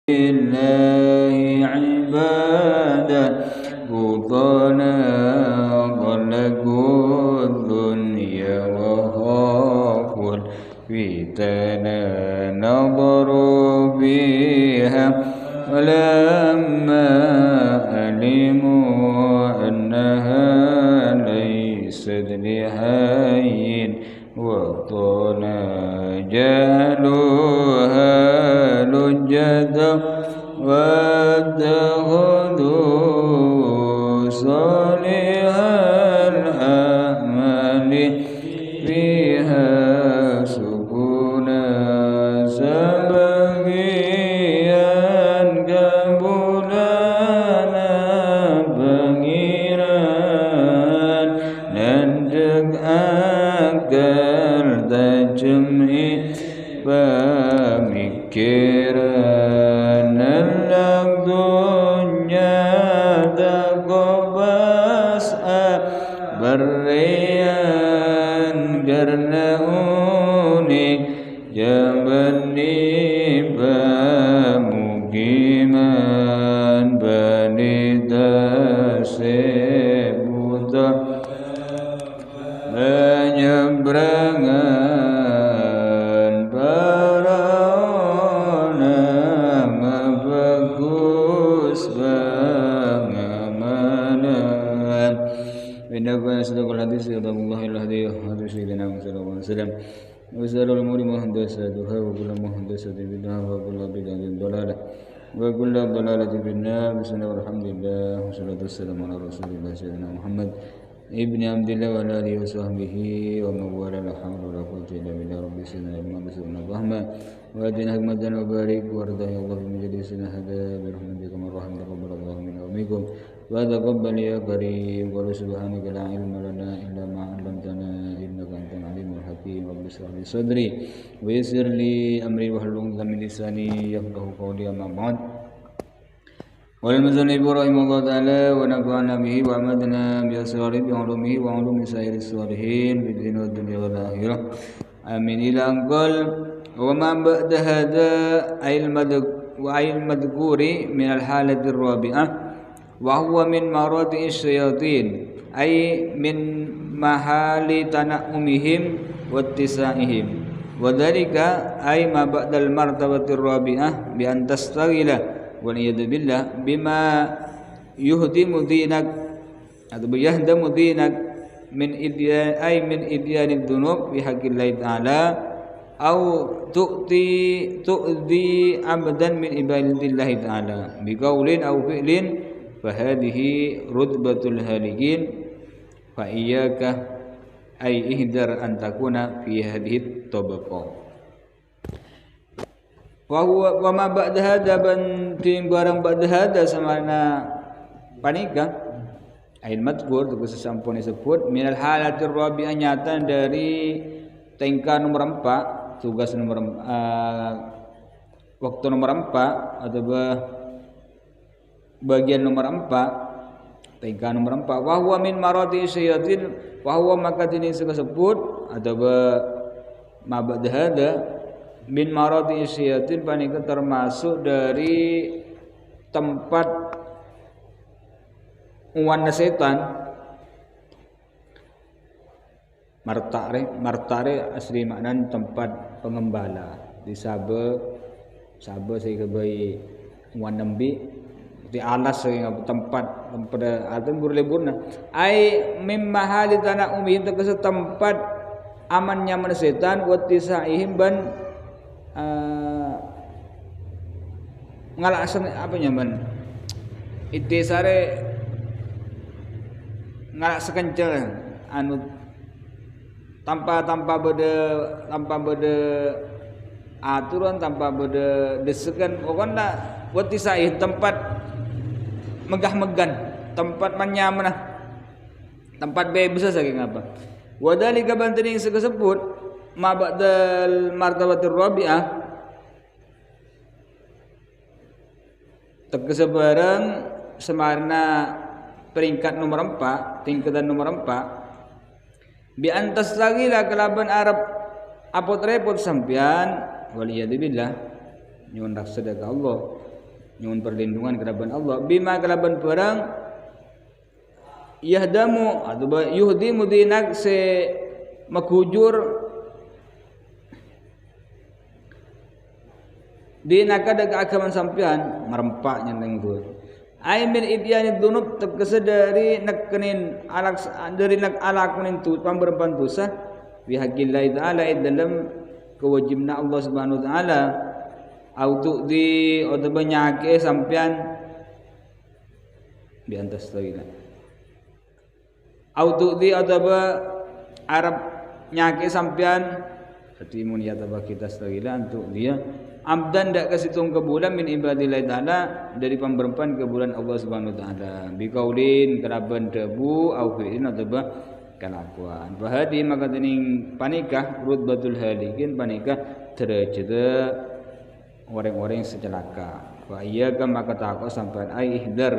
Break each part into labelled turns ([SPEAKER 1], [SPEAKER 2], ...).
[SPEAKER 1] الله عبادا فطنا ظلقوا الدنيا وخافوا الفتنة نظروا فيها ولما علموا أنها ليست لحي وطنا جعلوها لجة واتخذوا صالح الأعمال فيها سكونا sebagian kebulana pengiran dan dek akal tajam'i pemikiran anak dunia takobas berian karena unik jabani pemukiman banita sebuta menyeberangan para nama bagus pengamanan binakan sedekah hadis Allahul hadiyah hadis sayyidina Muhammad sallallahu alaihi wasallam wa sallallahu umuri muhdatsatuha wa kullu muhdatsatin bid'ah wa kullu bid'atin dhalalah wa kullu dhalalatin finnar bismillahir rahmanir rahim wassalatu wassalamu ala rasulillah sayyidina Muhammad ibni Abdillah wa alihi wa sahbihi wa man wala la hawla wa la quwwata illa billah rabbi sayyidina Muhammad sallallahu alaihi wasallam wa atina hikmatan wa barik wa ardai Allah min jadi sina hada bi rahmatika marhaman taqabbalallahu minna wa minkum wa taqabbal ya karim wa subhanaka la ilma lana illa ma 'allamtana innaka antal alimul hakim rabbi shrah li sadri wa yassir li amri wahlul 'uqdatam min lisani yafqahu qawli amma ba'd. والمصنف رحمه الله تعالى ونفعنا به وعمدنا بأسراره بعلومه وعلوم سائر الصالحين في الدين والدنيا والآخرة آمين. إلى أن قال وما بعد هذا أي المذكور من الحالة الرابعة وهو من مراتع الشياطين أي من محال تنعمهم واتساعهم وذلك أي ما بعد المرتبة الرابعة بأن تستغل waliyadu billah bima yuhdimu dinak atau yahdamu dinak min idyanid dunub bi haqqillahi ta'ala au tu'di abdan min ibadillahi ta'ala bi qaulin au fi'lin fa hadhihi rutbatul halikin fa iyyaka ay ihdar an takuna fi hadhihi tabaqah. Wa ma ba'da hada banting barang ba'da hada samana panika ail madkur tu sesampun disebut minal halatir rabi'ah nyata dari tingkah nomor 4 tugas nomor waktu nomor 4 atau bagian nomor 4 tingkah nomor 4 wa huwa min marati syayatin wa huwa maka ini disebut atau ma ba'da hada min marati syayatin panika termasuk dari tempat uwana setan. Martare asli makna tempat pengembala di sabe saya kebai uwan nembi di alas tempat atau burleburna ai mim mahali tanah umihim tegese tempat aman nyaman setan wattisaihim ban ngalaksan apa nyaman itisare ngalak sekencel anu tanpa beda aturan tanpa beda desekan pokoknya watisai tempat megah-megan tempat manyaman tempat bebas saking apa wadalika banteni sebut ma ba'dal martabatir rabi'ah tegese bareng semarna peringkat nomor 4 tingkatan nomor 4 bi antas lagi lah kelaban Arab apot repot sampean waliyadzubillah nyuwun sedekah Allah nyuwun perlindungan kelaban Allah bima kelaban perang yahdamu atau yuhdimu dinak se makujur dinaka daga agaman sampean merempaknya neng tu ai min idyani dunub tegese dari nekenin alak dari nak alakunin tu pamberpan dosa bi haqqillah taala dalam kewajibna Allah Subhanahu wa taala autu di atau banyake sampean di antas tawila autu di atau Arab nyake sampean hatimun ya tabah kita tawila untuk dia abdan dak kasitung ke bulan min ibadillah taala dari pemberempan ke bulan Allah Subhanahu wa taala bi qaulin kalaban debu au fi'in atau kelakuan bahadi maka tening panikah rutbatul halikin panikah derajat orang-orang secelaka wa iyyaka maka takut sampean ai ihdar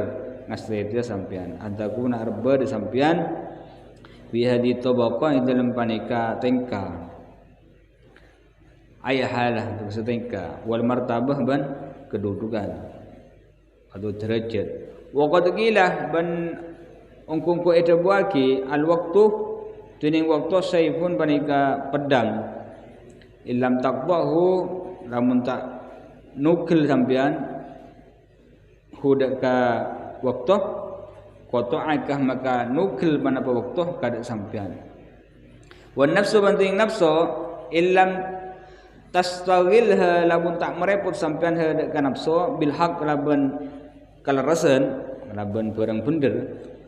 [SPEAKER 1] ngasrete sampean antakuna arba de sampean bi hadi tabaqa dalam panikah tengka ayah halah untuk setingkah wal martabah ban kedudukan atau derajat wa qad qila ban ongkongko eta buaki al waktu tuning waktu saifun panika pedang illam taqbahu lamun tak nukil sampean hudaka waktu qata'akah maka nukil panapa waktu kada sampean wan nafsu banting nafsu illam tastawilha lamun tak merepot sampean hendak ka nafsu bil haq laban kalarasan laban barang bener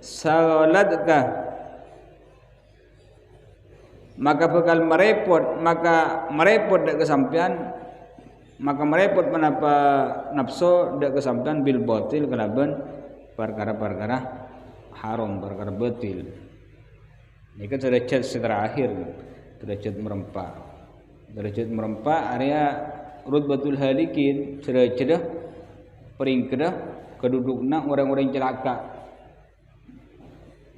[SPEAKER 1] saladka maka bakal merepot dak kesampean maka merepot menapa nafsu dak kesampean bil batil kalaban perkara-perkara haram perkara batil ini kan derajat terakhir derajat merempak area rutbatul halikin derajat peringkat kedudukna orang-orang celaka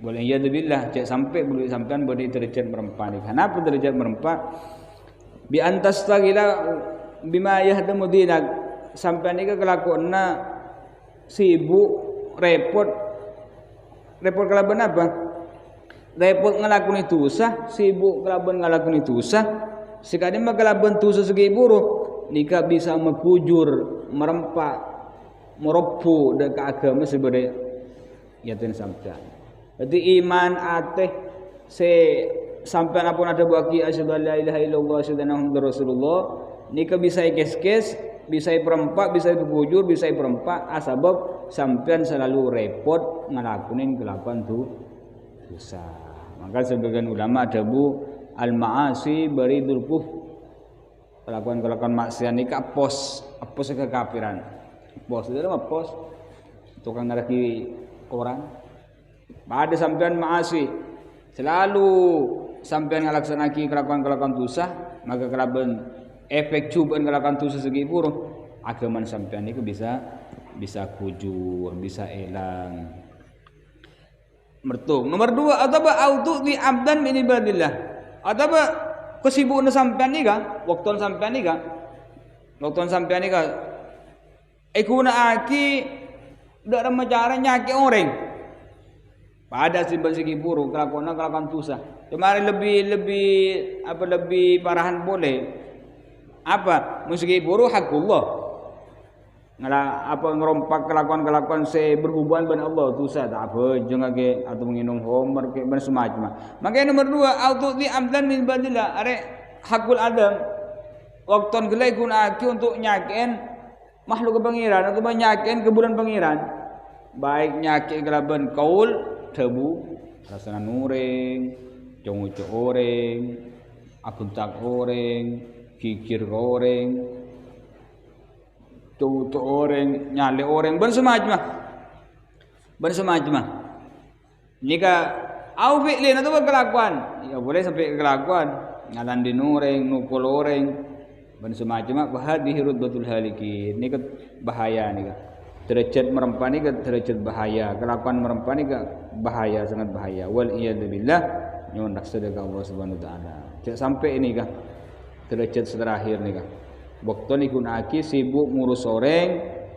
[SPEAKER 1] boleh ya billah cek sampai boleh sampean bodi derajat merempak ni kenapa derajat merempak bi antas tagila bima yahdamu dinak sampean iki kelakuanna sibuk repot kelaban apa repot ngelakoni dosa sibuk kelaban ngelakoni dosa sekali kelaban dosa segi buruk nikah bisa mekujur merempak meroboh dan keagama sebagai yatin sampean jadi iman ateh se sampean apun ada buaki asyhadu an la ilaha illallah asyhadu anna muhammadar rasulullah nikah bisa kes bisa perempak bisa berkujur bisa perempak asbab sampean selalu repot ngelakuin kelakuan dosa maka sebagian ulama ada bu al-ma'asi baridul kuf kelakuan maksiat nikah pos kekafiran pos itu apa pos tukang ngeraki orang pada sampean ma'asi selalu sampean ngalaksanaki kelakuan dosa maka kelaban efek cobaan kelakuan dosa segi buruk agaman sampean itu bisa kujur bisa elang mertu nomor 2 atau autu di abdan min ibadillah atau kesibukan sampean ni kan waktu sampean ni kan ikuna aki dak remacara nyaki orang pada simpan segi buruk kelakuan dosa kemarin lebih parahan boleh apa musiki buruk hakullah ngala apa ngerompak kelakuan se berhubungan dengan Allah dosa tak apa jeung age atau menginum homer ke ben semacam makanya nomor 2 autu di amdan min badillah are hakul adam wakton gelai guna aki untuk nyakein makhluk pangeran atau nyakein kebulan pangeran baik nyake kelaban kaul debu rasana nuring jonguco oreng akuntak oreng kikir oreng tutu orang nyale orang ben semacam jika au fi'lin atau kelakuan ya boleh sampai kelakuan ngalan di noreng nukul orang ben semacam bahadi rutbatul halikin ini bahaya nih derajat merempah ni derajat bahaya kelakuan merempah ni bahaya sangat bahaya wal iyad billah nyuwun raksa dekat Allah Subhanahu wa taala cak sampai ini derajat terakhir ni waktu ni kun aki sibuk ngurus orang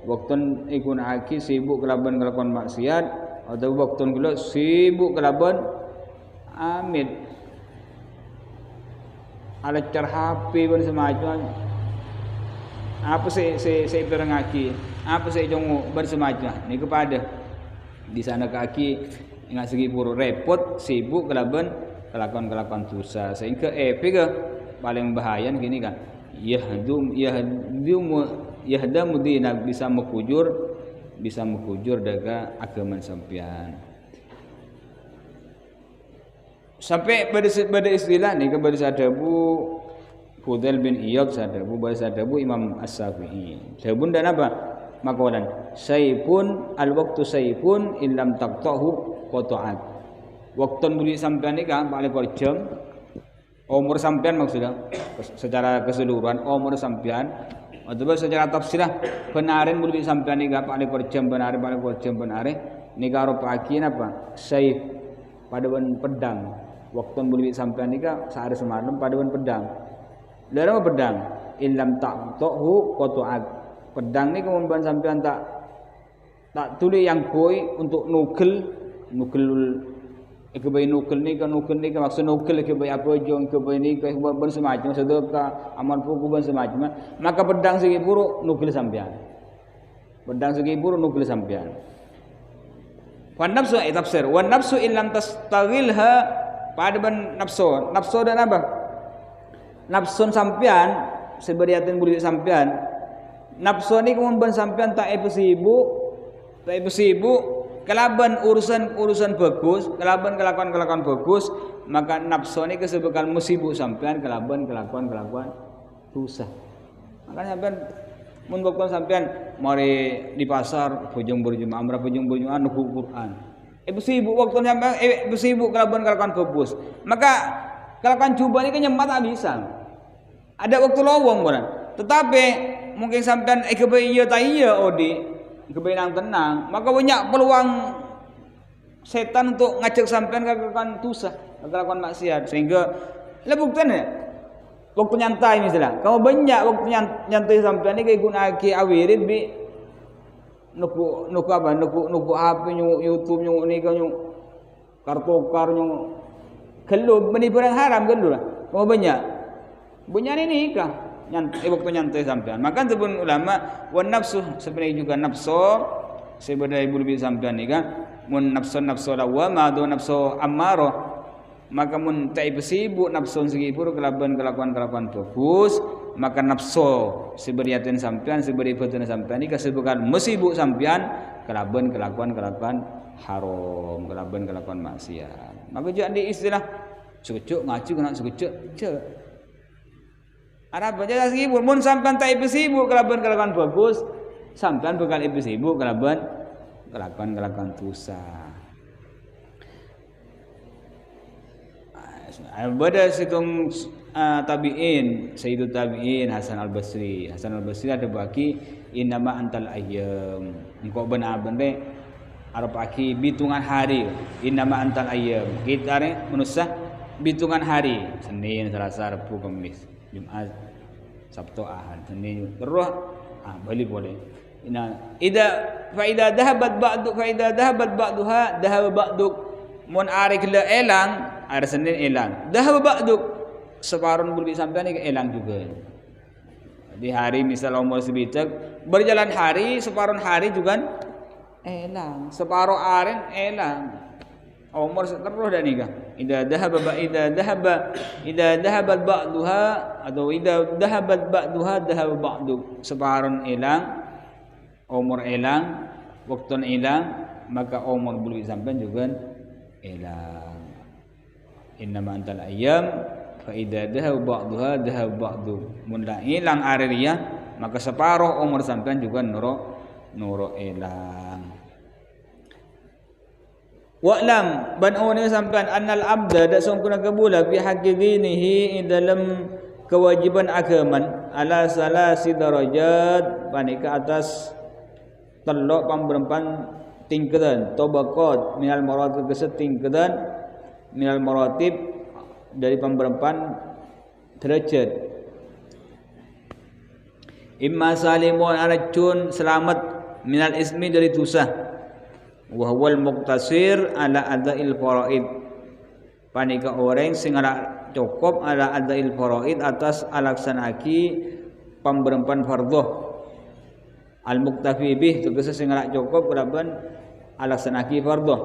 [SPEAKER 1] Waktun ikun aki sibuk kelaban kelakuan maksiat atau waktun kula sibuk kelaban amit ala car HP pun semacam apa saya berangaki apa saya jongo bersemacam ni kepada di sana kaki ingat segi puru repot sibuk kelaban kelakuan dosa sehingga ke paling bahaya gini kan yahdamu dinak bisa mekujur daga agama sampean sampai pada istilah ni kepada sadabu Fudail bin Iyad sadabu Imam As-Syafi'i sabun dan apa makawalan saifun al-waqtu saifun illam taqtahu qata'at waktun buli sampean ni kan paling jam umur sampean maksudnya secara keseluruhan umur sampean atau secara tafsirah benarin buli sampean ni kan paling jam benarin ni karo pakian apa saif paduan pedang waktun buli sampean ni kan sehari semalam paduan pedang larang pedang illam taqtahu qata'at pedang ni kemudian sampean tak tuli yang koi untuk nukel kebaik nukel ni kan maksud nukel kebaik apa jong kebaik ni ke ban semacam sedekah amal puku ban semacam maka pedang segi buruk nukel sampean wan nafsu tafsir wan nafsu illam tastaghilha pada ban nafsu dan apa nafsun sampean seberiatin budi sampean nafsu ni kemudian sampean tak sibuk kelaban urusan bagus kelaban kelakuan bagus maka nafsu ni kesebekan musibuk sampean kelaban kelakuan dosa maka sampean mun waktu sampean mari di pasar bujung berjumaah nuku Quran sibuk waktu sampean sibuk kelaban kelakuan bagus maka kelakuan coba ni kan nyempat tak bisa ada waktu lowong bukan tetapi mungkin sampean kebaik iya tak iya odi kebaik nang tenang maka banyak peluang setan untuk ngajak sampean kelakuan dosa kelakuan maksiat sehingga lebukten ya waktu nyantai misalnya kalau banyak waktu nyantai sampean ni gunaki awirin bi nuku HP nyu YouTube nyu ni kan nyu kartokar nyu kalau menipu yang haram kan dulu kalau banyak ni nikah waktu nyantai sampean maka sebelum ulama wan nafsu sebenarnya juga nafsu sebenarnya ibu lebih sampean ni kan mun nafsu lawamah atau nafsu ammarah maka mun tak sibuk nafsu segi pur kelakuan bagus maka nafsu seberiatin sampean seberiatin sampean ni kesibukan mesibuk sampean kelakuan haram kelakuan maksiat maka jangan di istilah cucuk ngacu kena cucuk ada baca sibuk mun sampean tak sibuk kelakuan bagus sampean bakal sibuk kelakuan dosa Ada situng tabi'in Sayyidul Tabi'in Hasan Al-Basri ada bagi innama antal ayyam engkau benar-benar arep aki bitungan hari innama antal ayyam kita ni manusia bitungan hari Senin Selasa Rabu Kamis Jumat Sabtu Ahad Senin terus balik boleh idza dhahabat ba'duha dhahaba ba'duk mun ari kala elang hari Senin elang dhahaba ba'duk separuh boleh sampai ni elang juga di hari misal umur sebitak berjalan hari separuh hari juga elang separuh aren elang umur terus dah nikah idza dhahabat ba'duha atau idza dhahabat ba'duha dhahaba ba'duk separuh elang umur elang waktu elang maka umur boleh sampai juga elang innama antal ayyam fa idza dhahaba ba'daha dhahaba ba'du mun la ilang ariya maka separuh umur sampean juga nuro elang wa'lam ban awani sampean annal abda da sungkuna kabula fi haqqi dinihi dalam kewajiban agaman ala salasi darajat panika atas telok pamberempan tingkatan tabaqat minal maratib kesetingkatan minal maratib dari pemberempan derajat imma salimun arjun selamat minal ismi dari dosa. Wa huwal muqtasir ala adail faraid. Panika orang sing ora cukup ala adail faraid atas alaksanaki pamberempan fardhu. Al muktafi bih tegese sing ora cukup kelaban alaksanaki fardhu.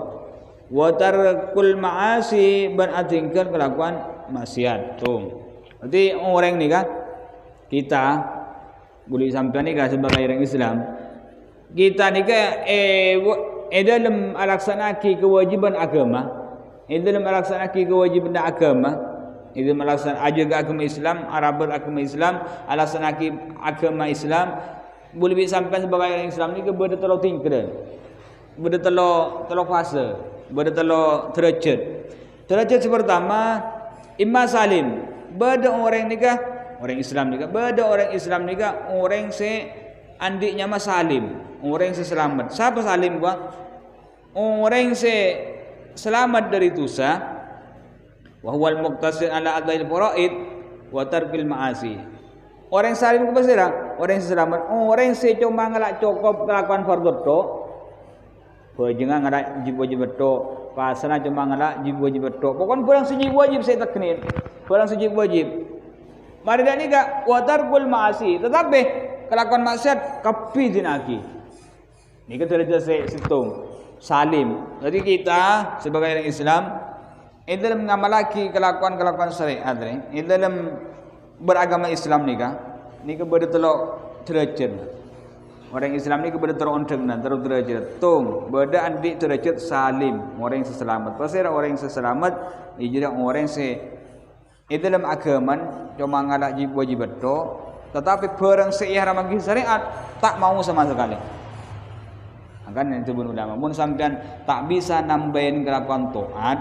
[SPEAKER 1] Wa tarkul ma'asi ban atingkeun kelakuan maksiat. Tuh. Berarti orang ni kan kita boleh sampai ni kan sebagai orang Islam kita ni kan dalam alaksanaki kewajiban agama, dalam alaksanaki kewajiban agama, dalam alaksan ajaga agama Islam, arabat agama Islam, alaksanaki agama Islam boleh sampai sebagai orang Islam ni ke benda terlalu tinggi, benda terlalu fase, benda terlalu derajat. Derajat pertama imma salim, benda orang ni kan orang Islam ni kan, benda orang Islam ni kan orang se andiknya mah salim, orang se selamat. Siapa salim gua? Orang se selamat dari dosa. Wa huwal muqtasid ala adail faraid wa tarkil ma'asi. Orang salim ku pasira, orang se selamat, orang se cuma ngalak cukup kelakuan fardhu tok. Bejengan ngalak wajib tok, pasana cuma ngalak wajib tok. Pokon kurang sejib wajib saya teknin. Kurang sejib wajib. Mari dak ni ka wa tarkul ma'asi, tetapi kelakuan maksiat kapi dinaki. Ni kan derajat situng salim. Jadi kita sebagai orang Islam dalam mengamalaki kelakuan-kelakuan syariat ni, dalam beragama Islam ni kan benda telok derajat. Orang Islam ni benda teronteng dan terus derajat. Tung benda andik derajat salim, orang yang selamat. Pasal orang yang selamat dia orang se dalam agama cuma ngalak wajib betul, tetapi barang seihram bagi syariat tak mau sama sekali. Kan yang disebut ulama mun sampean tak bisa nambahin kelakuan taat,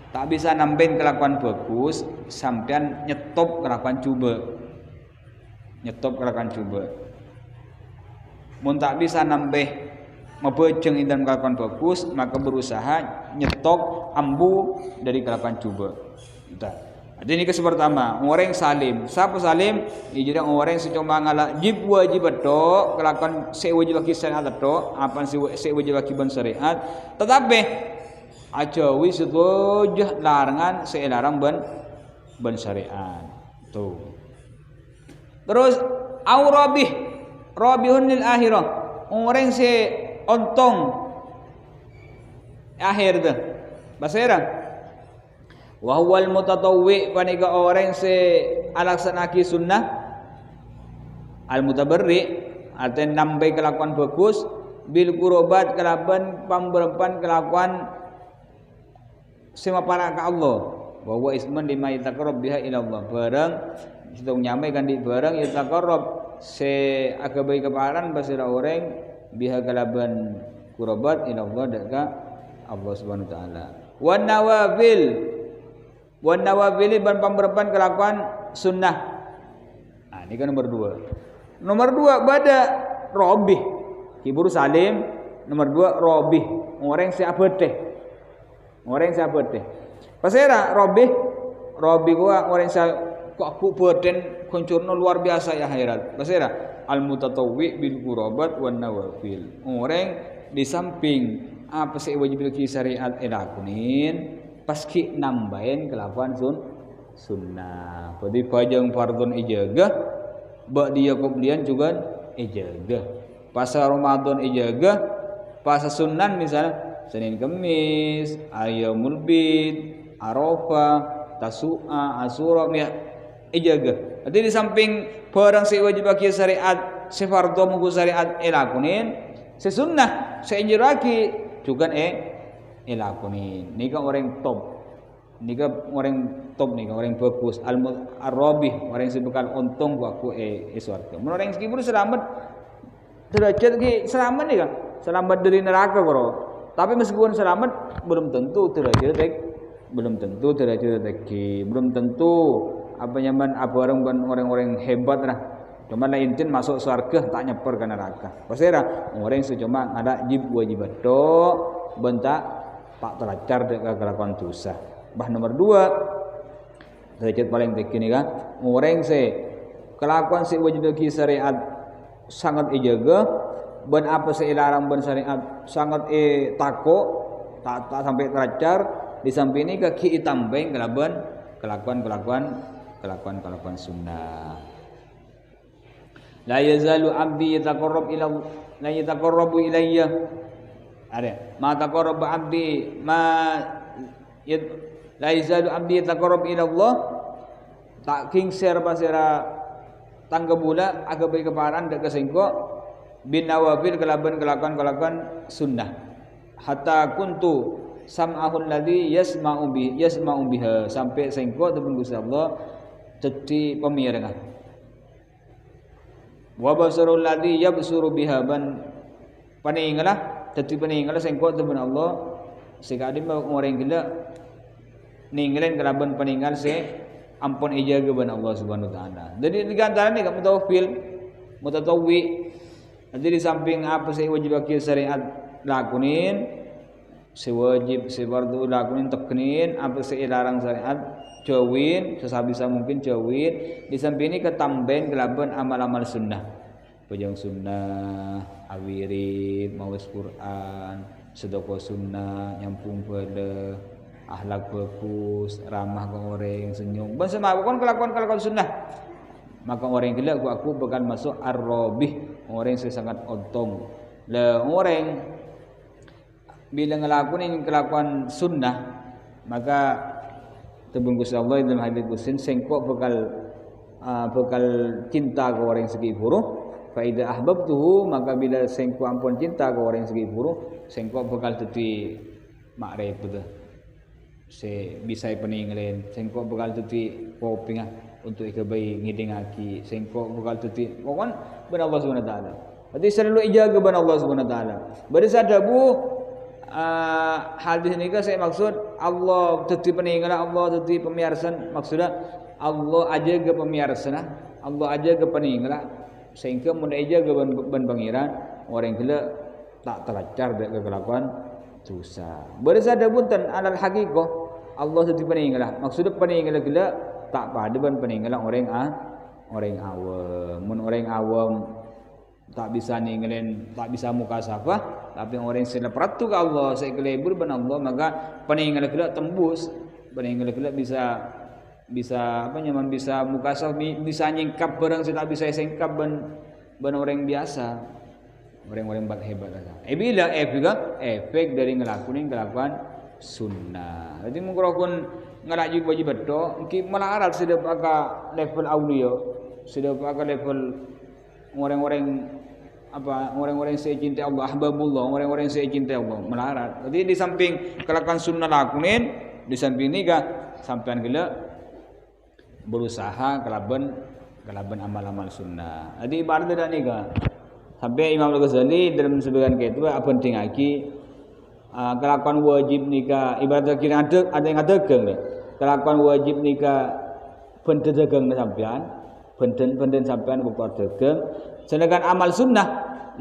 [SPEAKER 1] tak bisa nambahin kelakuan bagus, sampean nyetop kelakuan cuba. Nyetop kelakuan cuba. Mun tak bisa nambah mebejeng dalam kelakuan bagus, maka berusaha nyetop ambu dari kelakuan cuba. Entah. Jadi ini kes pertama, orang yang salim. Siapa salim? Jadi orang yang cuma ngalak wajib tok, kelakuan sewajib bagi syariat tok, apa sewajib bagi ban syariat. Tetapi ajawi setuju larangan selarang ban syariat. Tuh. Terus rabihun lil akhirah. Orang se ontong akhir tu. Bahasa wa huwal mutatawwi panika orang se alaksanaki sunnah al mutabarri artian nambah kelakuan bagus bil qurubat kelaban pamberempan kelakuan sema para ka Allah wa huwa isman lima yataqarrab biha ila Allah barang kita nyamaikan di barang yataqarrab se agabai keparan basira orang biha kelaban qurubat ila Allah deka Allah Subhanahu wa taala wan nawafil ban pamberempan kelakuan sunnah. Nah, ini kan nomor 2. Nomor 2 bada robih. Hibur salim. Nomor 2 robih. Orang siapa teh? Orang siapa teh? Pasera robih. Robih gua orang saya kok aku beden kuncurno luar biasa ya khairat. Pasera al mutatawwi bil qurabat wan nawafil. Orang di samping apa sih wajib syariat elakunin paski nambahin kelakuan sunnah. Berarti pajang fardhun ijaga, bak dia kemudian juga ijaga. Pasal Ramadan ijaga, pasal sunnah misalnya Senin Kamis, Ayyamul Bid, Arafah, Tasu'a, Asyura ya ijaga. Berarti di samping barang si wajib bagi syariat, si fardhu mugu syariat elakunin, si sunnah, si injiraki juga elakunin. Ni kan orang top. Ni kan orang top ni kan orang bagus. Al-Rabih orang yang sebekal untung buatku surga. Mun orang yang selamat derajat ki selamat ni kan. Selamat dari neraka bro. Tapi meskipun selamat belum tentu derajat rezeki. Belum tentu apa nyaman apa orang-orang hebat lah. Cuma lain tin masuk surga tak nyeper ke neraka. Pasera orang yang cuma ada wajib tok bentak pak teracar dengan kelakuan dosa. Bah nomor 2 derajat paling tinggi ni kan orang se kelakuan se wajib bagi syariat sangat ijaga ben apa seilarang ben syariat sangat takok tak sampai teracar di samping ini kaki itambeng kelaban kelakuan sunnah. La yazalu abdi yataqarrabu ilayya. Ada. Ma taqarraba abdi la yazalu abdi yataqarrabu ila Allah. Tak kingser pasira tangga bula aga baik keparan dak kesengko bin nawafil kelaban kelakuan sunnah. Hatta kuntu sam'ahul ladzi yasma'u biha sampai sengko tepun Gusti Allah jadi pemirengah. Wa basarul ladzi yabsuru biha ban paningalah jadi paningalah sengko tepun Allah sekali orang gila ninggalen kelaban peninggal ampun ijaga ban Allah Subhanahu wa taala. Jadi di antara ni mutatawwi. Jadi di samping apa sih wajib akil syariat lakunin, sewajib sefardu lakunin teknin, apa sih larang syariat jauhin, sesabisa mungkin jauhin. Di samping ini ketambahin kelaban amal-amal sunnah. Pejang sunnah, awirid, mawas Quran, sedekah sunnah, nyampung pada akhlak bagus, ramah ke orang, senyum. Bersama kon kelakuan sunnah. Maka orang gila aku bakal masuk ar-rabih, orang yang sangat ontong. Lah orang bila ngelakuin kelakuan sunnah, maka tebungkus Allah dalam hadis Qudsi sengkok bakal cinta ke orang segi buruh. Fa idza ahbabtuhu, maka bila sengkok ampun cinta ke orang segi buruh, sengkok bakal jadi makrif betul. Bisa peninggalin sengkok bakal tuti koping untuk ikabai ngidengaki sengkok bakal tuti pokon ben Allah Subhanahu wa taala. Berarti selalu ijaga ben Allah Subhanahu wa taala. Bersadabu hadis ni saya maksud Allah tuti peninggalan Allah tuti pemiarsan maksudnya Allah aja ke pemiarsan Allah aja ke peninggalan sehingga mun ijaga ben pangeran orang gila tak telacar dari kelakuan dosa. Bersadabu tan alal haqiqah Allah satu peninggalan. Maksudnya peninggalan gila tak pada ban peninggalan orang awam. Mun orang awam tak bisa ninggalin, tak bisa mukasafah, tapi orang sila peratu ke Allah, saya kelebur ban Allah, maka peninggalan gila tembus. Peninggalan gila bisa apa nyaman bisa mukasafah, bisa nyingkap barang saya tak bisa singkap ban orang biasa. Orang-orang hebat lah. Bila efek dari ngelakuin kelakuan sunnah. Jadi mungkin ngalak juga wajib betul. Mungkin melarat sudah pakai level aulia, sudah pakai level orang-orang saya cinta Allah, ahbabullah, orang-orang saya cinta Allah melarat. Jadi di samping kelakuan sunnah lakuin, di samping ini sampean gila berusaha kelaban amal-amal sunnah. Jadi ibarat dah ni sampai Imam Al-Ghazali dalam sebagian itu apa penting lagi. Kelakuan wajib nikah ibarat kira ada yang ada kelakuan wajib nikah benten dagang sampean benten sampean bukan dagang sedangkan amal sunnah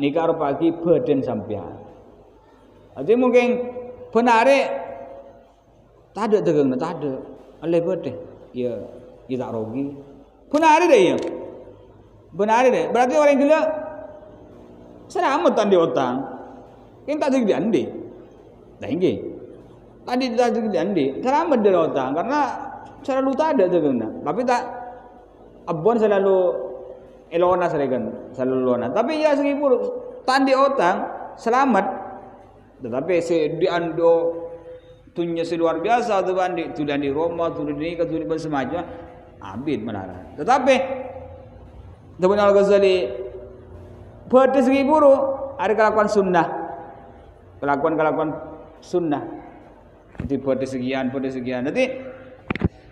[SPEAKER 1] nikah rupa lagi benten sampean. Jadi mungkin benar tak ada dagang tak ada oleh beten ya tak rugi benar deh ya benar deh berarti orang gila selamat tadi utang kita tak jadi andi. Tinggi. Tadi dah jadi selamat dari utang karena selalu tak ada tu tapi tak abon selalu elona selalu elona. Tapi ya segi buruk tandi utang selamat. Tetapi di ando tunya luar biasa tu andi tu di Roma tu di nikah tu di semacam abid melarang. Tetapi Ibnu Al-Ghazali pada segi buruk ada kelakuan sunnah. Kelakuan sunnah di pada sekian. Nanti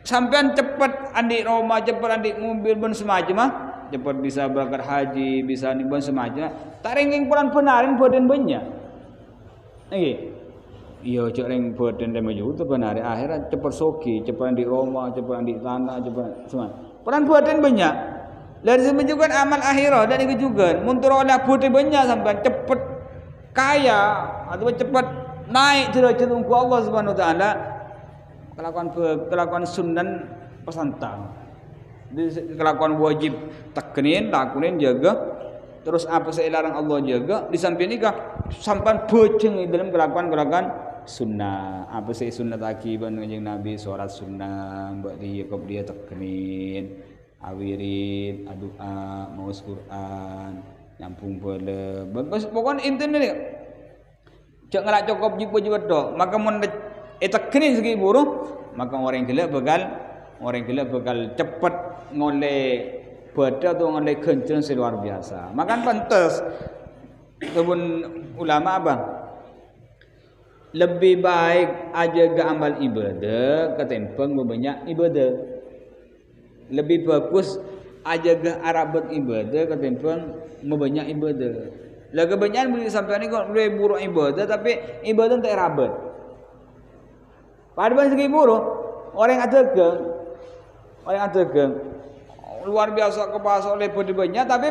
[SPEAKER 1] sampean cepat andi Roma, cepat andi mobil ben semacam cepat bisa berangkat haji, bisa ni ben semacam. Tak ringking puran benarin badan banyak. Nggih. Iya cek ring badan dan maju tu benar akhirat cepat soki, cepat andi Roma, cepat andi tanah, cepat semua. Puran badan banyak. Dari sini juga amal akhirat dan itu juga muntur oleh badan banyak sampean cepat kaya atau cepat naik derajat untuk Allah Subhanahu wa taala kelakuan sunnah pesantang. Kelakuan wajib teknin lakuin jaga terus apa saya larang Allah juga di samping nikah sampan bejeng dalam kelakuan sunnah. Apa saya sunnah taki ban kanjeng Nabi surat sunnah mbak dia tekenin awirin adua maus Quran nyampung bele pokoknya intinya ni cak ngelak cukup jiwa dok maka mun tekenin segi buruh maka orang gila bakal cepat ngoleh pada tu ngoleh kencang luar biasa. Makan pantas kebun ulama abang lebih baik aja ke amal ibadah ketimbang banyak ibadah. Lebih bagus aja ke arabat ibadah ketimbang banyak ibadah. Lah kebanyakan boleh sampai ni kok boleh buruk ibadah tapi ibadah tak rabat. Pada segi buruk orang ada ke luar biasa kepasok oleh banyak tapi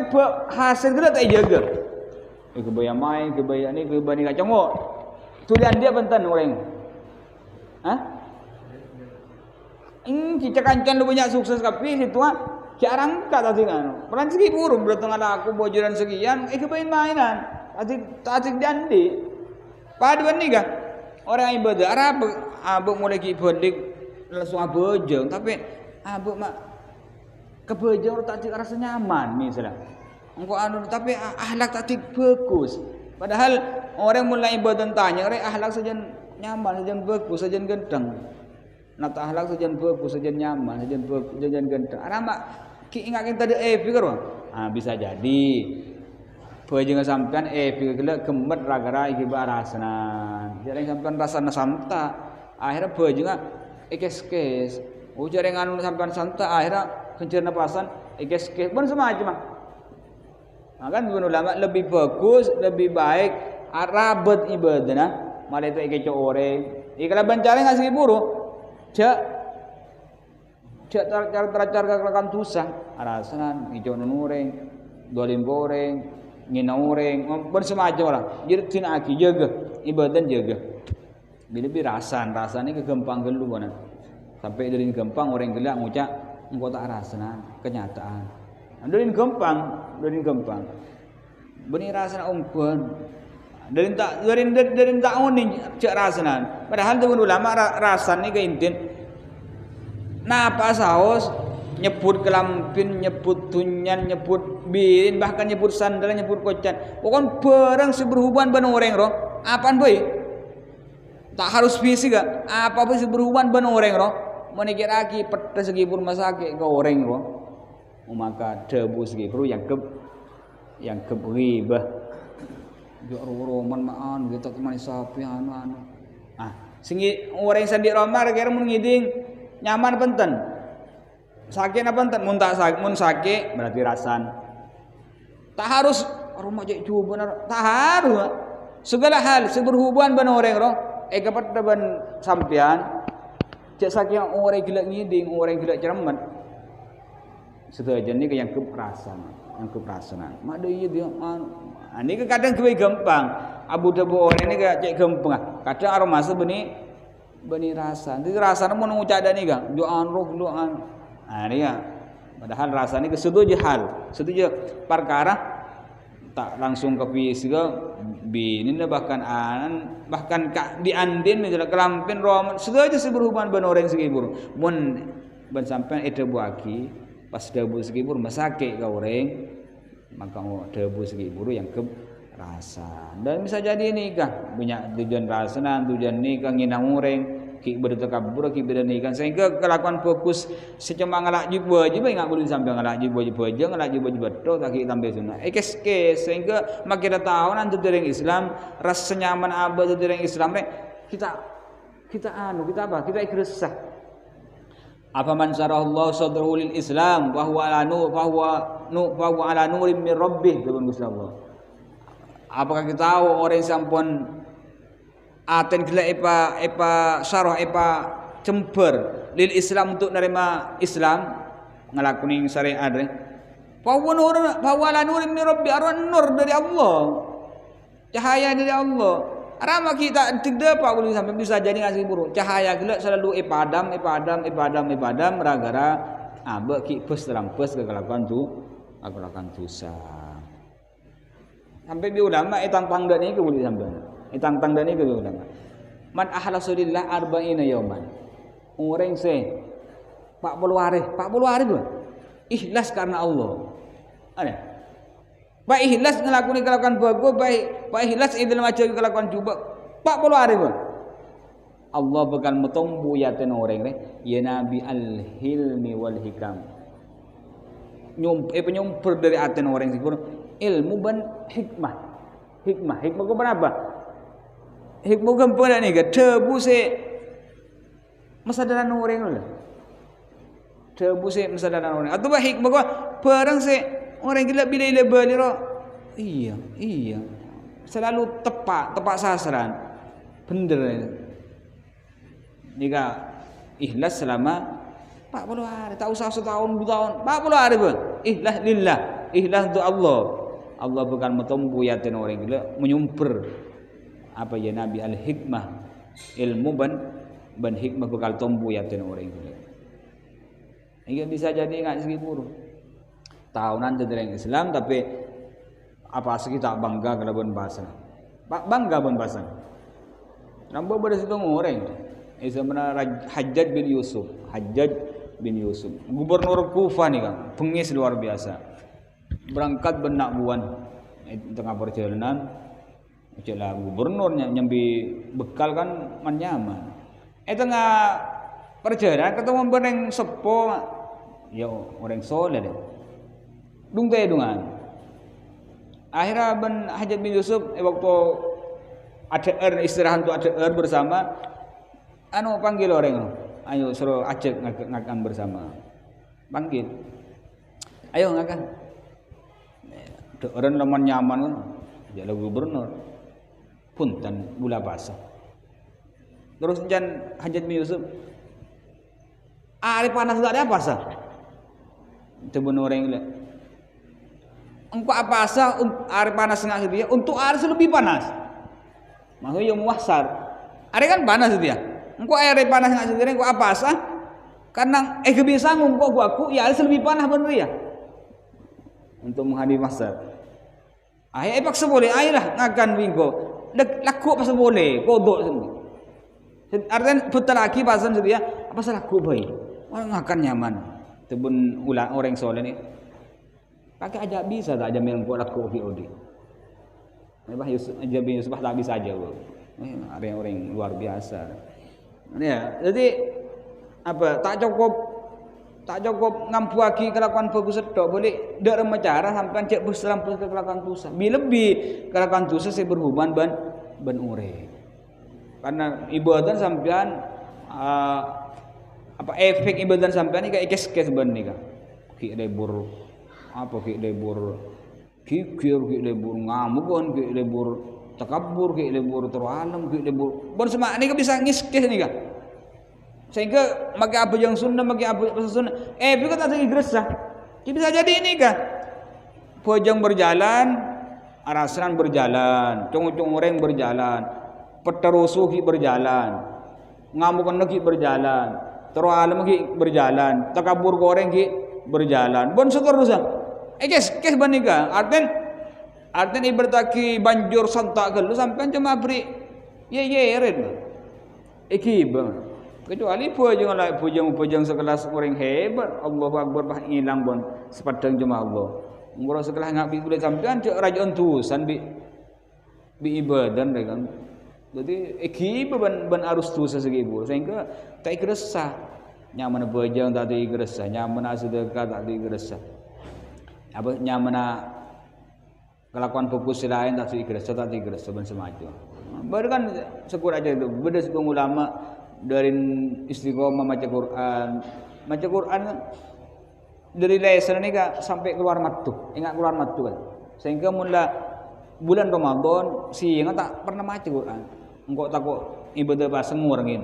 [SPEAKER 1] hasil kita tak jaga. Kebaya main, kebaya ni kacang mo. Tulian dia pentan orang. Hah? Kita kancan lu banyak sukses tapi situ jarang kata dengan. Peran segi burung berdatang ada aku bojoran sekian, kebayin mainan. Atik dandi. Paduan ni kan orang ibadah Arab abuk mulai kibodik langsung abojong tapi abuk mak kebojong tak rasa nyaman misalnya. Engkau tapi akhlak tak bagus. Padahal orang mulai ibadah tanya, orang akhlak saja nyaman, saja bagus, saja genteng. Nata akhlak saja bagus, saja nyaman, saja genteng. Arah mak ingat kita ada pikir bisa jadi. Pejeng sampean pikir gila gemet ragara iki barasanan. Jarang sampean rasana santa. Akhirnya pejeng ikes-kes. Jarang anu sampean santa akhirnya kenceur napasan ikes-kes. Pun semacam kan ulama lebih bagus, lebih baik rabat ibadah nah. Malah itu ike orang. Ikala bencana ngasih buru. Cak cara kelakan tusang. Arasan hijau nureng, dolim goreng, ngina goreng, bersemacam orang. Jadi tina aki jaga, ibadah jaga. Bila rasanya kegempang gelu mana. Sampai dari gempang orang gelak ngucap engkau tak rasana kenyataan. Dari gempang. Beni rasana ungkun. Dari tak uning cak rasanan. Padahal tu ulama rasan ni keintin. Napa saos nyebut kelampin, nyebut tunyan, nyebut bin, bahkan nyebut sandal, nyebut kocan. Pokon barang seberhubungan ban orang roh. Apaan boy? Tak harus fisik gak. Apa pun seberhubungan ban orang roh. Menikir lagi peta segi pun masake ke orang roh. Maka debu segi perlu yang keberibah yo roman maan gitu teman sapi anu singi orang sandi romar kira mun ngiding nyaman penten sakit apa penten mun sakit berarti rasan tak harus rumah cek cuba benar tak harus segala hal seberhubungan ben orang roh kepada ben sampean cek sakit orang gila ngiding orang gila cermat setuju ni yang keperasaan. Mak dia ni kadang kue gampang. Abu dabu orang ni cek gampang. Kadang arah masa beni rasa. Nanti rasa nak mau ngucap dah ni kan. Doan roh doan. Ni kan. Padahal rasa ni setuju hal. Setuju perkara tak langsung ke fisik bini bahkan di andin misalnya kelampin roman setuju seberhubungan ben orang segi buru. Mun ben sampean itu buaki pas debu segi buru masake ke orang maka debu segi buru yang rasa dan bisa jadi nikah banyak tujuan rasanan tujuan nikah nginang orang ki bertakabur ki bernikah sehingga kelakuan fokus secuma ngalak jiwa je enggak boleh sampai ngalak jiwa aja ngalak jiwa betul tak ki tambah sunah kes sehingga mak kita tahu nanti dari Islam rasa nyaman abad dari Islam kita apa kita ikhlas apa man syarahullahu sadrahu lil Islam wa huwa ala nurin min rabbih dengan Gusti Allah. Apakah kita tahu orang sampun aten gila epa syarah epa cember lil Islam untuk menerima Islam ngelakuni syariat fa huwa ala nurin min rabbih arwan nur dari Allah. Cahaya dari Allah. Rama kita tidak apa boleh sampai bisa jadi ngasih buruk. Cahaya gila selalu ipadam ragara abek ki pes terang pes kekelakuan tu dosa. Sampai bi ulama tang-tang dan iku boleh sampai. Tang-tang dan iku ulama. Man ahlasulillah arba'ina yauman. Orang se 40 hari tu. Ikhlas karena Allah. Ada. Pak ikhlas ngelakoni kelakuan bagus, Pak ikhlas idul macam kelakuan cuba 40 hari pun. Allah bakal metombu yaten orang ni. Ya Nabi al-hilmi wal hikam. Penyumpur dari aten orang sipur ilmu dan hikmah. Hikmah kau apa? Hikmah kan pada ni ke tebu se masadaran orang lah. Tebu se masadaran orang. Atau bah hikmah kau perang se orang gila bila beli ro. Iya. Selalu tepat sasaran. Bener. Jika ikhlas selama 40 hari, tak usah setahun, 2 tahun, 40 hari pun. Ikhlas lillah, ikhlas untuk Allah. Allah bukan metombu yatin orang gila, menyumper apa ya Nabi al-hikmah, ilmu ban hikmah bakal tombu yatin orang gila. Ini bisa jadi enggak segi buruk. Tahunan dari Islam tapi apa sih kita bangga kalau bon bahasa. Bangga bon bahasa. Nampak pada situ orang. Ismana Hajjaj bin Yusuf, gubernur Kufah ni kan, pengis luar biasa. Berangkat benak buan tengah perjalanan, celah gubernurnya nyambi bekal kan nyaman. Tengah perjalanan ketemu bereng sepo, ya orang soleh deh. Dung dungan. Akhirnya ben Hajjaj bin Yusuf waktu ada istirahat untuk ada bersama. Panggil orang, ayo suruh acek ngakan bersama. Panggil, ayo ngakan. Orang lemah nyaman kan, jadi gubernur. Punten gula basah. Terus jan Hajjaj bin Yusuf, air panas tak ada pasah. Tebun orang ini. Engkau apa sah air panas nggak dia? Untuk air lebih panas. Maksudnya yang muasar. Air kan panas dia. Engkau air panas nggak sendiri, engkau apa sah? Karena kebiasaan engkau aku ya harus lebih panas bener ya. Untuk menghadapi masa. Ayah paksa boleh, ayah ngakan bingko. Laku pasal boleh, kodok semua. Artinya putar lagi pasal dia, apa salah laku baik. Orang ngakan nyaman. Tebun ulang orang soleh ni. Pakai aja bisa tak aja minum kuat laku odi. Bah Yusuf aja bin Yusuf tak bisa aja. Ada orang luar biasa. Ya, jadi apa tak cukup ngampuaki kelakuan bagus tok boleh dak remacara sampai cek berseram ke kelakuan dosa. Lebih kelakuan dosa saya berhubungan ban ure. Karena ibadah sampean apa efek ibadah sampean ni kayak kes ban ni kan. Ki lebur apa ki lebur kikir ki lebur ngamukon ki lebur takabur ki lebur terwalam ki lebur bon semak ni ka bisa ngiskeh ni ka sehingga maki apa yang sunnah maki apa sunnah bisa tak lagi gresah bisa jadi ini ka pojang berjalan arasan berjalan cung-cung orang berjalan peterusuh ki berjalan ngamukan ki berjalan terwalam ki berjalan takabur goreng ki berjalan bon seterusnya kes banika artinya ibarataki banjur santak gelu sampai cuma beri red kecuali pujang sekelas orang hebat Allahu Akbar bah hilang bon sepadang cuma Allah ngoro sekelas ngapi boleh sampean cek rajaan tusan bi ibadah kan jadi ban arus tusa segibu sehingga tak ikrasah nyaman pujang tak ikrasah nyaman sedekah tak ikrasah apa nyaman kelakuan fokus lain tak ikhlas ban semacam. Baru kan syukur aja itu. Beda sebuah ulama dari istiqomah baca Quran dari lesan ni kan sampai keluar matu. Ingat keluar matu kan. Sehingga mula bulan Ramadan siang tak pernah baca Quran. Engkau takut ibadah bahasa ngurangin.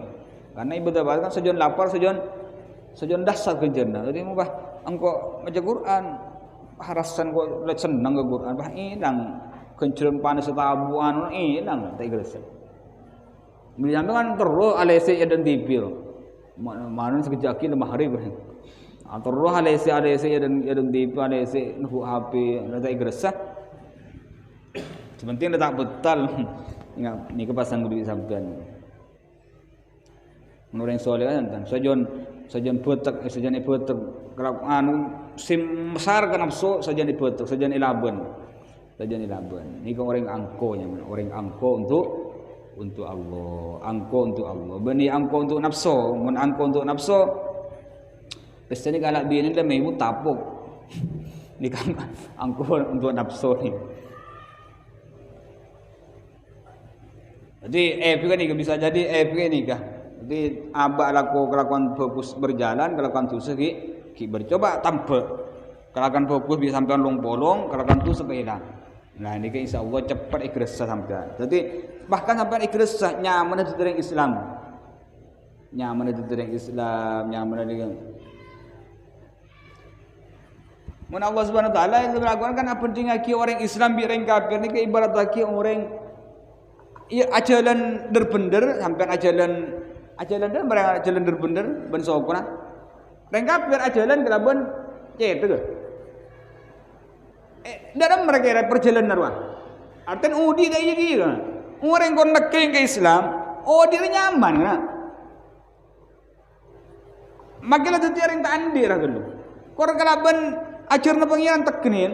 [SPEAKER 1] Karena ibadah bahasa kan sejon lapar sejon dasar kejerna. Jadi mungkin engkau baca Quran harasan kok senang ke Quran bah hilang kencurun panas tabuan hilang tak ikhlas bila sampai kan terus alesi dan tipir mana sekejap ki lemah hari terus alesi dan tipir alesi nuh HP tak ikhlas Sepenting dah tak betal. Ingat ni kepasan duit sampean. Orang soleh kan sajon petek sajon petek kalau anu sim besar kan nafsu sajon petek sajon ilaban. Ni kan orang angkonya, orang angko untuk Allah, angko untuk Allah. Bani angko untuk nafsu, mun angko untuk nafsu pesta ni galak bini dah memu tapuk. Ni kan angko untuk nafsu ni. Jadi kan ni bisa jadi ni kah. Jadi abak laku kelakuan fokus berjalan, kelakuan tu ki bercoba tanpa kelakuan fokus bisa sampai long-polong, kelakuan tu sepeda. Nah ini kan insya-Allah cepat ikhlas sampai. Jadi bahkan sampai ikhlas nyaman itu dari Islam. Nyaman dengan mun Allah Subhanahu wa taala yang melakukan kan apa penting aki orang Islam bi orang kafir ni ke ibarat aki orang ya ajalan berbender sampai ajalan dah mereka ajalan berbender ben sokona. Orang kafir ajalan kelaban cetu ke. Dalam mereka perjalanan narwa. Artian udi dah iya gitu. Orang kon nak ke Islam, dia nyaman kan. Makilah tu tiar yang tak andir dulu. Kor kelaban ajarna pangeran teknin.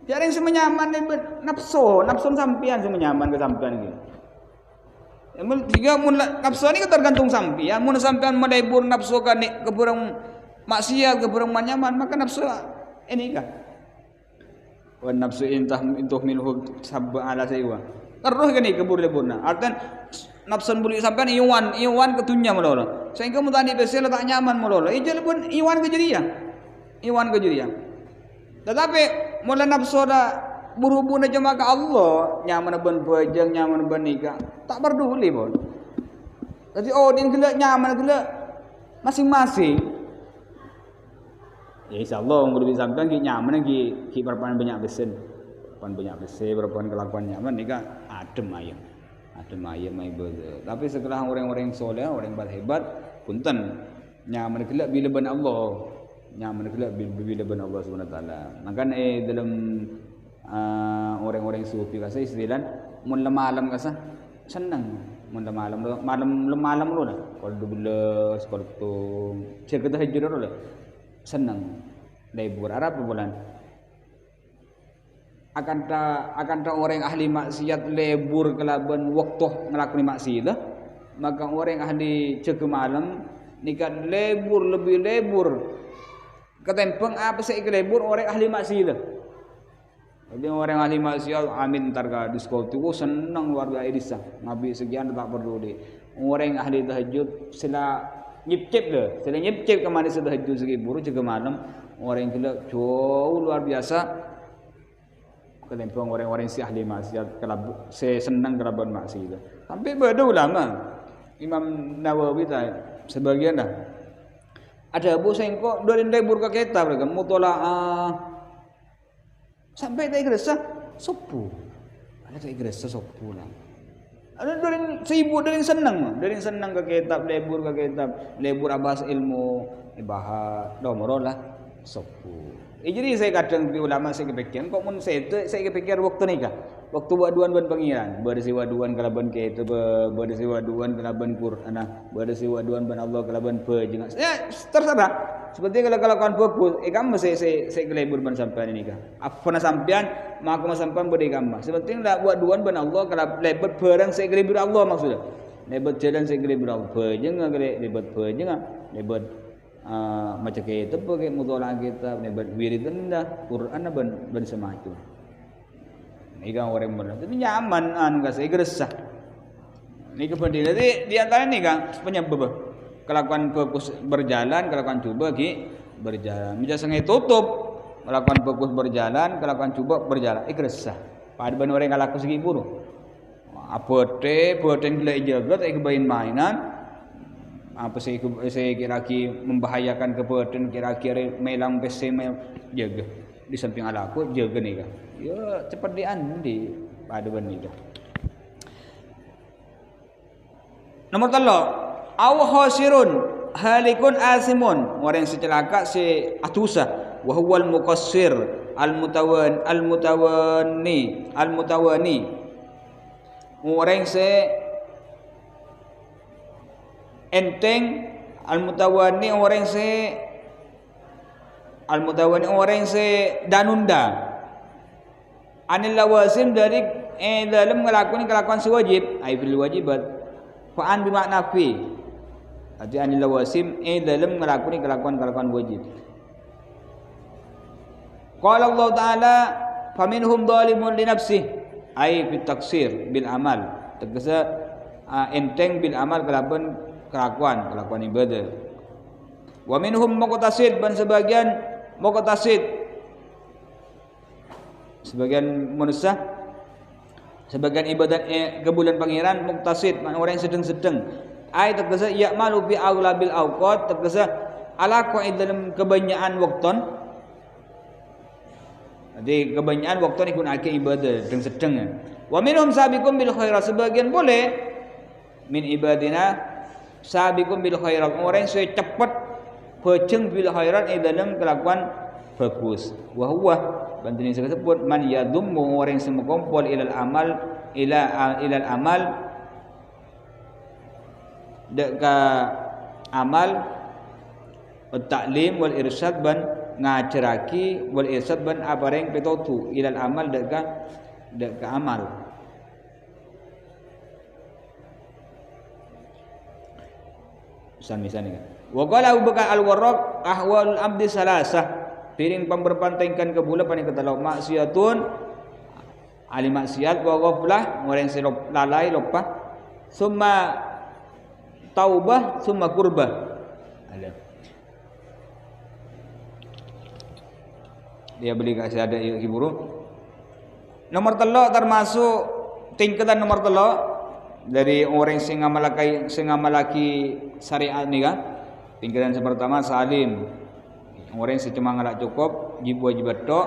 [SPEAKER 1] Tiar yang semenyaman nafsu sampian semenyaman ke sampian gitu. Jika mun nafsu ni tergantung sampian. Mun sampian madaibur nafsu kan ke burung maksiat ke burung nyaman maka nafsu ini kan. Wa nafsu intah minhu sabba ala saywa. Terus kan ke burung-burung. Artian nafsun buli sampean iwan ketunya melolo. Sehingga mutani besel tak nyaman melolo. Ijal pun iwan kejadian. Tetapi mula nafsu dah berhubung aja ke Allah, nyaman ben bejeng, nyaman ben nikah. Tak peduli pun. Jadi dia gelak nyaman gelak masing-masing. Ya insyaallah orang lebih sampean ki nyaman ki berpan banyak besen. Berpan kelakuan nyaman nikah adem ayam mai beza. Tapi setelah orang-orang soleh, orang berhebat, punten nyaman gelak bila ben Allah. Nyaman gelak bila ben Allah Subhanahu wa taala. Maka dalam orang-orang sufi kasa istilah mun malam kasa senang mun malam lu dah kalau 12 kalau tu cerita hijrah lu senang libur Arab bulan akan ta orang ahli maksiat libur kelaban waktu ngelakoni maksiat maka orang ahli cek malam nikah lebih lebur ketempeng apa sih libur orang ahli maksiat. Jadi orang ahli maksiat amin targa diskol tu senang luar biasa ngabi sekian tak peduli. Orang ahli tahajud sila nyip-cip ke mana tahajud segi buru juga malam orang gila jauh luar biasa. Kelempang orang-orang si ahli maksiat kelab senang kelaban maksiat. Sampai beda ulama Imam Nawawi sebagian dah. Ada Abu Sengkok dua libur ke kitab mereka mutolaah sampai tak ikhlas sopu. Ada tak ikhlas sopu lah. Ada dari senang ke kitab lebur abas ilmu ibahat domoro lah sopu. Jadi saya kadang di ulama saya kepikiran kok mun saya kepikir waktu nikah. Waktu waduan ban pangeran, berisi waduan kalaban kitab, berisi waduan kalaban Quran, berisi waduan ban Allah kalaban pejengan. Ya terserah. Seperti kalau kan fokus, kamu saya kelebur ban sampean ini kah? Apa sampean, maka sampean beri kamu. Seperti nak buat duan ban Allah kalau lebet perang saya kelebur Allah maksudnya. Lebet jalan saya kelebur Allah. Pejengan lebet pejengan, lebet macam kita pakai mutolak kita, lebet wiridan dah Quran ban semacam. Ini kan orang benar. Tapi nyaman anu saya geresah. Ini kepentingan. Jadi di antara ini kan penyebab kelakuan fokus berjalan, kelakuan coba berjalan. Bisa sengaja tutup kelakuan fokus berjalan, kelakuan coba berjalan. Geresah. Pada benar orang kalaku segi buru. Apa poten gila jaga tak kebain mainan. Apa saya kira-kira membahayakan kepoten kira-kira melang PC jaga. Di samping alaku jaga ni kan. Ya cepat diandi pada benar dah. Nomor 3, aw khasirun halikun asimun, orang yang secelaka si atusa wa huwal muqassir al-mutawani orang se enteng, al-mutawani orang se danunda anil lawazim dari dalam melakukan kelakuan sewajib ai bil wajibat fa'an bermakna fi arti anil lawazim dalam melakukan kelakuan wajib. Qala Allah Ta'ala faminhum zalimun li nafsihi ai fit taksir bil amal tegese enteng bil amal kelakuan ibadah. Wa minhum muqtasid dan sebagian manusia sebagian ibadat kebulan pangeran muqtasid orang yang sedang ai tegese ya'malu bi aulabil awqat tegese ala qaid dalam kebanyakan waktu. Jadi kebanyakan waktu ni guna ibadah sedang. Wa minhum sabiqum bil khairat sebagian boleh min ibadina sabiqum bil khairat orang yang cepat pejeng bil khairat dalam kelakuan bagus. Wa huwa bantuan saya sebut man yadummu orang yang mengumpul ilal amal deka amal at-ta'lim wal irsyad ban ngajaraki wal irsyad ban apareng petotu ilal amal deka amal. Misalnya kan. Wa qala Abu Bakar al-Warraq ahwalul abdi salasah piring pemberpantengkan ke bulan paling ketalau maksiatun ali maksiat wa ghaflah orang silap lalai lupa summa taubah summa qurbah. Dia beli kasih ada iburu. Nomor telo termasuk tingkatan nomor telo dari orang sing ngamalaki syariat ni kan. Tingkatan pertama salim. Orang yang cuma ngalak cukup wajib tok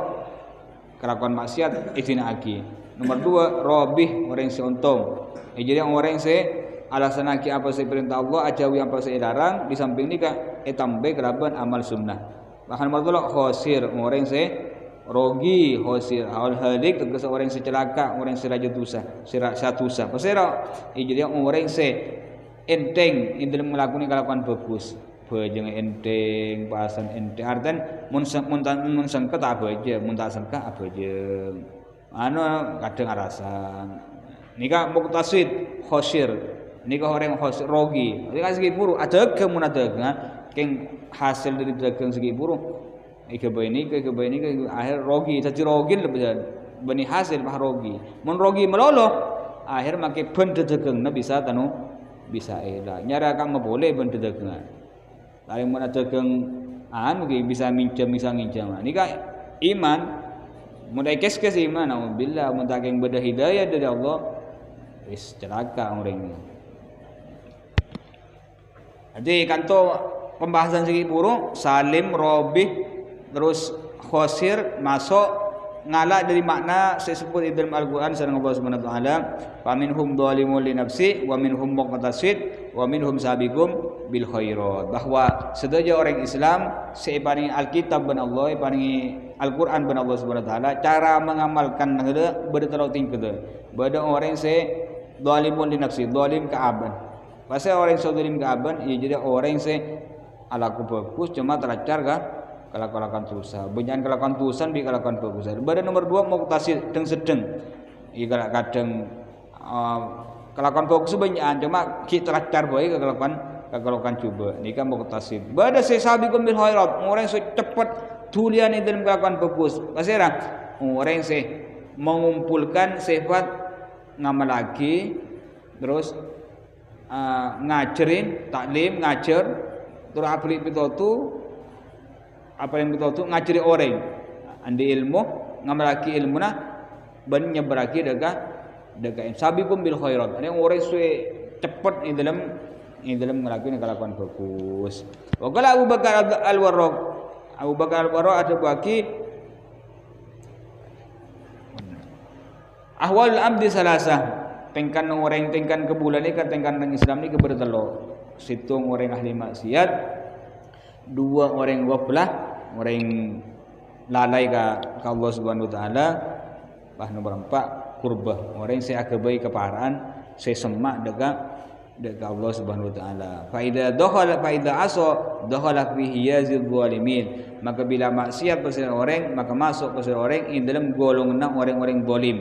[SPEAKER 1] kelakuan maksiat izin aki. Nomor dua robih orang yang untung. Jadi orang yang alasan aki apa saya perintah Allah ajawi apa saya larang di samping ni ka tambah kelakuan amal sunnah. Bahkan nomor dua khosir orang yang rogi khosir hal halik tegese orang yang celaka orang yang serajut dosa satu dosa. Pasera jadi orang yang enteng dalam melakukan kelakuan bagus. Bajeng enteng, bahasan enteng. Artian mun sangka tak aja, mun tak sangka apa aja. Kadang arasan. Nika muqtasid khosir. Nika orang khosir rogi. Nika segi buru ada mun ada keng hasil dari dagang segi buru. Ika baini akhir rogi. Jadi rogi lebih bani hasil mah rogi. Mun rogi melolo akhir make benda dagang bisa bisa elah. Nyara kang boleh benda dagangan. Lain mana dagang bisa minjam bisa nginjam. Ini kan iman. Mulai kes iman. Alhamdulillah. Muntakeng beda hidayah dari Allah. Is celaka orang ini. Jadi kanto pembahasan segi buruk salim, robih, terus khosir masuk ngalak dari makna saya sebut dalam Al-Quran sareng Allah Subhanahu wa taala faminhum dzalimun li nafsi wa minhum muqtasid wa minhum sabiqum bil khairat bahwa sedaya orang Islam seiparingi Alkitab ban Allah iparingi Al-Quran ban Allah Subhanahu wa taala cara mengamalkan heureuk beureut terau tingkeuh bada orang se dzalimun li nafsi zalim ka aban pasal orang se zalim ka aban ieu jadi orang se alaku bagus cuma teracar ka kelakuan dosa, benyan kelakuan dosa bi kelakuan bagus. Badan nomor 2 muqtasid teng sedeng. Iki kadang kelakuan bagus benyan cuma ki teracar bae kelakuan coba. Nika muqtasid. Bada sabiqum bil khairat, orang yang cepat tulian dalam kelakuan bagus. Pasera orang yang mengumpulkan sifat ngamal lagi terus ngajarin, taklim, ngajar terus apli pitotu apa yang betul tu ngajari orang andi ilmu ngamalaki ilmuna ban nyebaraki daga sabiqum bil khairat ini orang suwe cepat di dalam ngelakuin kelakuan bagus. Wa qala Abu Bakar al-Warraq ada bagi ahwal abdi salasah tengkan orang tengkan kebulan ni kan tengkan nang Islam ni kebertelo situng orang ahli maksiat dua orang waflah orang lalai ka Allah Subhanahu wa taala. Bah nomor 4 kurbah. Orang yang saya kebai keparaan saya semak dekat Allah Subhanahu wa taala. Fa idza asa dakhala fi hiyazil zalimin. Maka bila maksiat pada orang, maka masuk pada orang ini dalam golongan orang-orang zalim.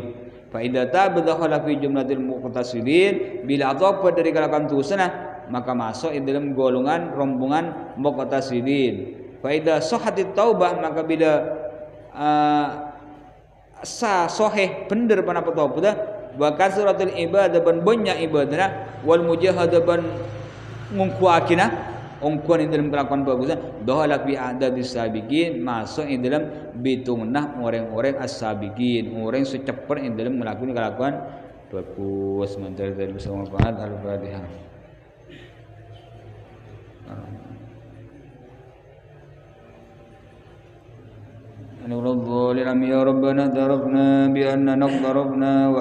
[SPEAKER 1] Fa idza taba dakhala fi jumlatil muqtasidin. Bila apa dari kalangan tu sana, maka masuk di dalam golongan rombongan muqtasidin. Fa idza sahhatit taubah, maka bila sahih benar pada taubat wa kasratul ibadah ban banyak ibadah wal mujahadah ban ngungkuakina ongkuan dalam kelakuan bagus dakhala fi adadis sabiqin masuk dalam bitungnah orang-orang as-sabiqin orang secepat dalam melakukan kelakuan bagus mentari dari bersama Pak Al-Fatihah. Ya Rabbana tarafna bi anna naqtarabna wa